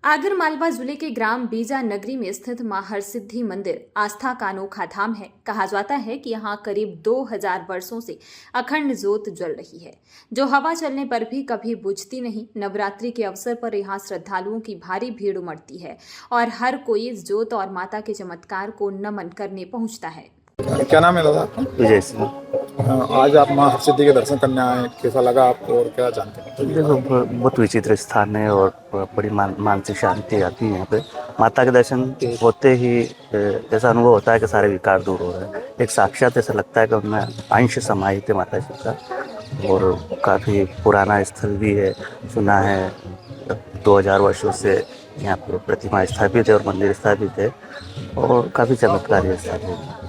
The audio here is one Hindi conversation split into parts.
आगरमालवा जिले के ग्राम बीजा नगरी में स्थित मां हरसिद्धि मंदिर आस्था का अनोखा धाम है। कहा जाता है कि यहाँ करीब 2000 वर्षों से अखंड ज्योत जल रही है, जो हवा चलने पर भी कभी बुझती नहीं। नवरात्रि के अवसर पर यहाँ श्रद्धालुओं की भारी भीड़ उमड़ती है और हर कोई इस ज्योत और माता के चमत्कार को नमन करने पहुँचता है। क्या नाम है दादा आपका? विजय सिंह। आज आप माँ हरसिद्धि के दर्शन करने आए, कैसा लगा आपको और क्या जानते हैं? देखो, बहुत विचित्र स्थान है और बड़ी मानसिक शांति आती है यहाँ पे। माता के दर्शन होते ही ऐसा अनुभव होता है कि सारे विकार दूर हो रहे हैं। एक साक्षात ऐसा लगता है कि उनमें अंश समाहित है माता जी का, और काफ़ी पुराना स्थल भी है। सुना है 2000 वर्षों से यहाँ पर प्रतिमा स्थापित है और मंदिर स्थापित है, और काफ़ी चमत्कारी स्थल है।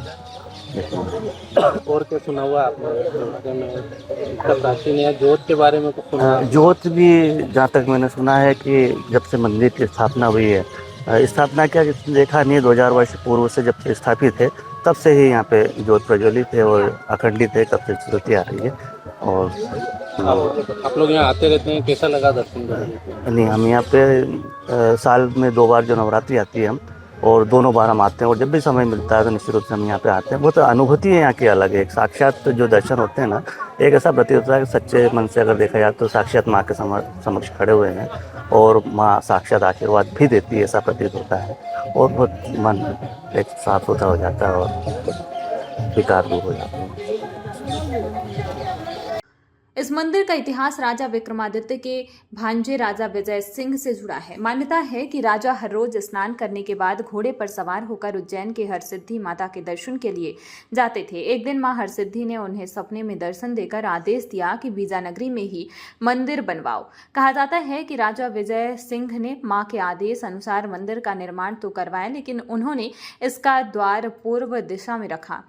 और क्या सुना हुआ आपने बारे में? इसका प्राचीन या जोत के बारे में कुछ सुना? जोत भी जहाँ तक मैंने सुना है कि जब से मंदिर की स्थापना हुई है, स्थापना क्या देखा नहीं, 2000 वर्ष पूर्व से जब से स्थापित है तब से ही यहाँ पे जोत प्रज्वलित है और अखंडित है, तब से चलती आ रही है। और आप लोग यहाँ आते रहते हैं, कैसा लगा दर्शन करने? नहीं, हम यहाँ पे साल में 2 बार जो नवरात्रि आती है हम, और दोनों बार हम आते हैं, और जब भी समय मिलता है तो निश्चित रूप से हम यहाँ पे आते हैं। बहुत अनुभूति है यहाँ की अलग है। एक साक्षात जो दर्शन होते हैं ना, एक ऐसा प्रतीत होता है कि सच्चे मन से अगर देखा जाए तो साक्षात माँ के समक्ष खड़े हुए हैं और माँ साक्षात आशीर्वाद भी देती है, ऐसा प्रतीत होता है। और बहुत मन एक साफ सुथरा हो जाता है और विकार दूर हो जाता है। इस मंदिर का इतिहास राजा विक्रमादित्य के भांजे राजा विजय सिंह से जुड़ा है। मान्यता है कि राजा हर रोज स्नान करने के बाद घोड़े पर सवार होकर उज्जैन के हरसिद्धि माता के दर्शन के लिए जाते थे। एक दिन मां हरसिद्धि ने उन्हें सपने में दर्शन देकर आदेश दिया कि बीजानगरी में ही मंदिर बनवाओ। कहा जाता है कि राजा विजय सिंह ने मां के आदेश अनुसार मंदिर का निर्माण तो करवाया, लेकिन उन्होंने इसका द्वार पूर्व दिशा में रखा।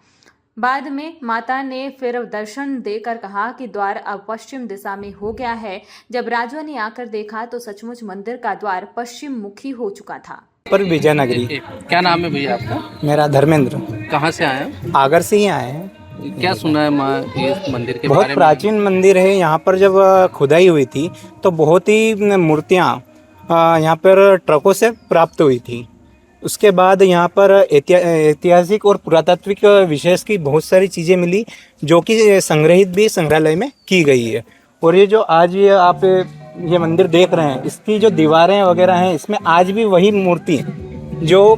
बाद में माता ने फिर दर्शन देकर कहा कि द्वार अब पश्चिम दिशा में हो गया है। जब राजा ने आकर देखा तो सचमुच मंदिर का द्वार पश्चिम मुखी हो चुका था। पर विजयनगरी। क्या नाम है भैया आपका? मेरा धर्मेंद्र। कहाँ से आए हैं? आगर से ही आए हैं। क्या सुना है माँ इस मंदिर के बहुत बारे में? प्राचीन मंदिर है। यहाँ पर जब खुदाई हुई थी तो बहुत ही मूर्तियाँ यहाँ पर ट्रकों से प्राप्त हुई थी। उसके बाद यहाँ पर ऐतिहासिक और पुरातात्विक विशेष की बहुत सारी चीज़ें मिली, जो कि संग्रहित भी संग्रहालय में की गई है। और ये जो आज ये आप ये मंदिर देख रहे हैं, इसकी जो दीवारें वगैरह हैं, इसमें आज भी वही मूर्ति जो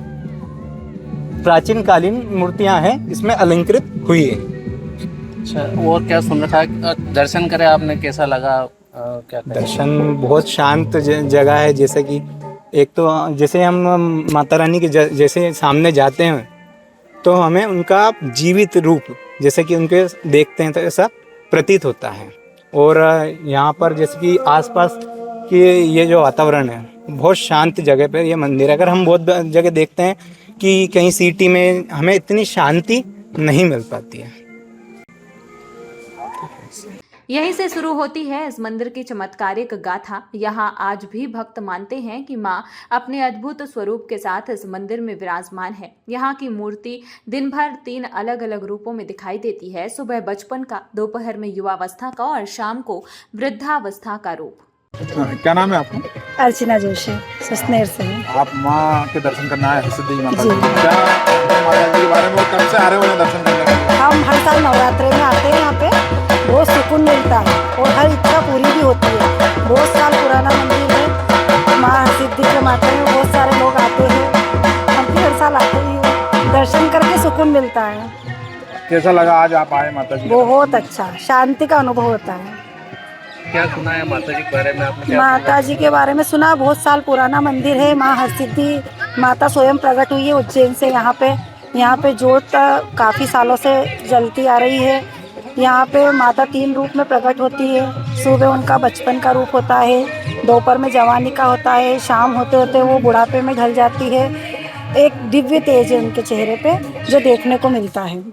प्राचीन कालीन मूर्तियाँ हैं इसमें अलंकृत हुई है। अच्छा, और क्या सुन रखा है? दर्शन करे आपने, कैसा लगा? क्या दर्शन बहुत शांत जगह है। जैसे कि एक तो जैसे हम माता रानी के जैसे सामने जाते हैं तो हमें उनका जीवित रूप जैसे कि उनके देखते हैं तो ऐसा प्रतीत होता है। और यहाँ पर जैसे कि आसपास की ये जो वातावरण है, बहुत शांत जगह पर ये मंदिर है। अगर हम बहुत जगह देखते हैं कि कहीं सिटी में हमें इतनी शांति नहीं मिल पाती है। यहीं से शुरू होती है इस मंदिर की चमत्कारिक गाथा। यहाँ आज भी भक्त मानते हैं कि माँ अपने अद्भुत स्वरूप के साथ इस मंदिर में विराजमान है। यहाँ की मूर्ति दिन भर 3 अलग अलग रूपों में दिखाई देती है। सुबह बचपन का, दोपहर में युवावस्था का और शाम को वृद्धावस्था का रूप। क्या नाम है आपका? अर्चना जोशी, सस्नेर से हैं। आप माँ के दर्शन करने आए हरसिद्धि माता जी। जी। क्या माता जी के बारे में, कब से आ रहे हो दर्शन करने? हम हर साल नवरात्रि में आते हैं। यहाँ पे बहुत सुकून मिलता है और हर इच्छा पूरी भी होती है। बहुत साल पुराना मंदिर है। माँ हरसिद्धि के माता में बहुत सारे लोग आते हैं। हम भी हर साल आते ही हैं। दर्शन करके सुकून मिलता है। कैसा लगा आज आप आए माता जी? बहुत अच्छा, शांति का अनुभव होता है। क्या सुना है माता जी के बारे में आपने? माता जी के बारे में सुना, बहुत साल पुराना मंदिर है। माँ हरसिद्धि माता स्वयं प्रकट हुई है उज्जैन से। यहाँ पे जोत काफ़ी सालों से जलती आ रही है। यहाँ पे माता 3 रूप में प्रकट होती है। सुबह उनका बचपन का रूप होता है, दोपहर में जवानी का होता है, शाम होते होते वो बुढ़ापे में ढल जाती है। एक दिव्य तेज है उनके चेहरे पे जो देखने को मिलता है।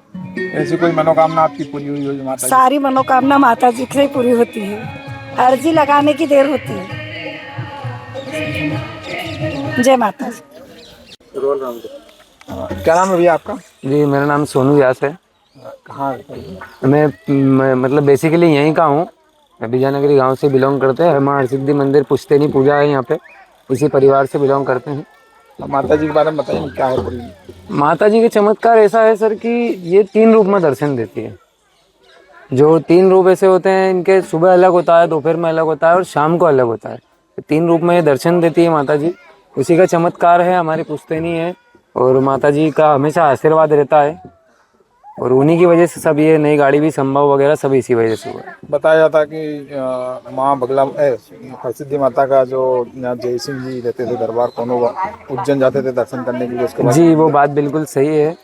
ऐसी कोई मनोकामना आपकी पूरी हुई हो माता जी? सारी मनोकामना माता जी से पूरी होती है। अर्जी लगाने की देर होती है। जय माता जी। क्या नाम है भैया आपका? जी, मेरा नाम सोनू व्यास है। कहाँ? मैं मतलब बेसिकली यहीं का हूँ। मैं बीजानगरी गांव से बिलोंग करते हैं। माँ हरसिद्धि मंदिर पुश्तैनी पूजा है यहाँ पे। उसी परिवार से बिलोंग करते हैं। अब माता जी के बारे में बताइए क्या है पूरी। माता जी के चमत्कार ऐसा है सर कि ये 3 रूप में दर्शन देती है। जो 3 रूप ऐसे होते हैं, इनके सुबह अलग होता है, दोपहर में अलग होता है और शाम को अलग होता है। 3 रूप में ये दर्शन देती है माता जी, उसी का चमत्कार है, हमारी पुश्तैनी है और माता जी का हमेशा आशीर्वाद रहता है और उन्हीं की वजह से सब ये नई गाड़ी भी संभव वगैरह सब इसी वजह से हुआ है। बताया जाता है कि माँ बगला हरसिद्धि माता का जो यहाँ जय सिंह जी रहते थे दरबार कोनो उज्जैन जाते थे दर्शन करने के लिए, उसके बाद जी वो बात बिल्कुल सही है।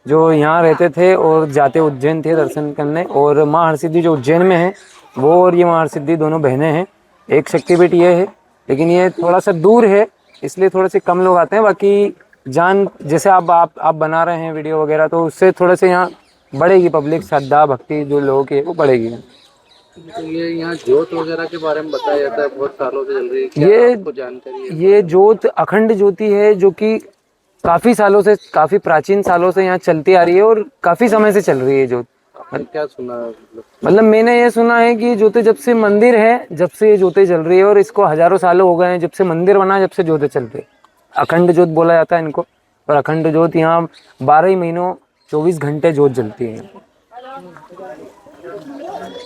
जो यहाँ रहते थे और जाते उज्जैन थे दर्शन करने, और माँ हरसिद्धि जो उज्जैन में है वो और ये माँ हरसिद्धि दोनों बहनें हैं। एक शक्तिपीठ ये है, लेकिन ये थोड़ा सा दूर है इसलिए थोड़े से कम लोग आते हैं। बाकी जान जैसे आप बना रहे हैं वीडियो वगैरह, तो उससे थोड़े से यहाँ बढ़ेगी पब्लिक, श्रद्धा भक्ति जो लोगों की है वो बढ़ेगी। तो ये यहाँ जोत वगैरह के बारे में बताया जाता है, बहुत सालों से चल रही है, क्या ये आपको जानकारी है? ये जोत अखंड ज्योति है जो कि काफ़ी सालों से, काफ़ी प्राचीन सालों से यहाँ चलती आ रही है और काफ़ी समय से चल रही है जोत। आपने क्या सुना है? मतलब मैंने ये सुना है कि ज्योति जब से मंदिर है, जब से ये ज्योति चल रही है और इसको हजारों सालों हो गए हैं, जब से मंदिर बना जब से ज्योति चल रही है। अखंड ज्योत बोला जाता है इनको, और अखंड ज्योत यहाँ 12 ही महीनों 24 घंटे ज्योत जलती है।